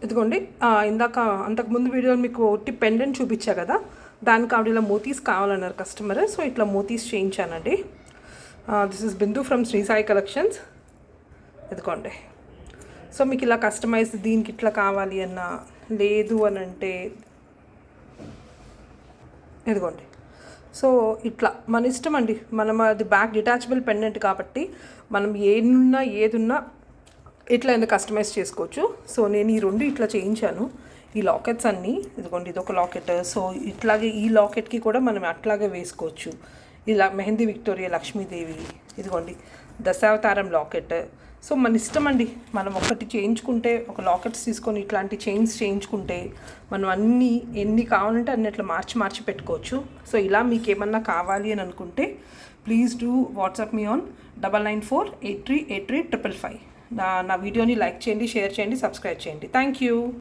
ఇదిగోండి ఇందాక అంతకుముందు వీడియోలో మీకు ఒట్టి పెండెంట్ చూపించా కదా, దానికి ఆవిడ ఇలా మోతీస్ కావాలన్నారు కస్టమర్. సో ఇట్లా మోతీస్ చేయించానండి. This is Bindu from Shri Sai collections. ఇదిగోండి. సో మీకు ఇలా కస్టమైజ్ దీనికి ఇట్లా కావాలి అన్నా, లేదు అని అంటే ఇదిగోండి. సో ఇట్లా మన ఇష్టం అండి. మనం అది బ్యాక్ డిటాచబుల్ పెండెంట్ కాబట్టి మనం ఏదున్నా ఇట్లా ఎందుకు కస్టమైజ్ చేసుకోవచ్చు. సో నేను ఈ రెండు ఇట్లా చేయించాను. ఈ లాకెట్స్ అన్నీ ఇదిగోండి, ఇదొక లాకెట్. సో ఇట్లాగే ఈ లాకెట్కి కూడా మనం అట్లాగే వేసుకోవచ్చు. ఇలా మెహందీ విక్టోరియా లక్ష్మీదేవి, ఇదిగోండి దశావతారం లాకెట్. సో మన ఇష్టం అండి. మనం ఒకటి చేయించుకుంటే, ఒక లాకెట్స్ తీసుకొని ఇట్లాంటి చైన్స్ చేయించుకుంటే మనం ఎన్ని కావాలంటే అన్ని అట్లా మార్చి పెట్టుకోవచ్చు. సో ఇలా మీకు ఏమన్నా కావాలి అని అనుకుంటే please do WhatsApp me on 9948383555. నా వీడియోని లైక్ చేయండి, షేర్ చేయండి, సబ్స్క్రైబ్ చేయండి. Thank you.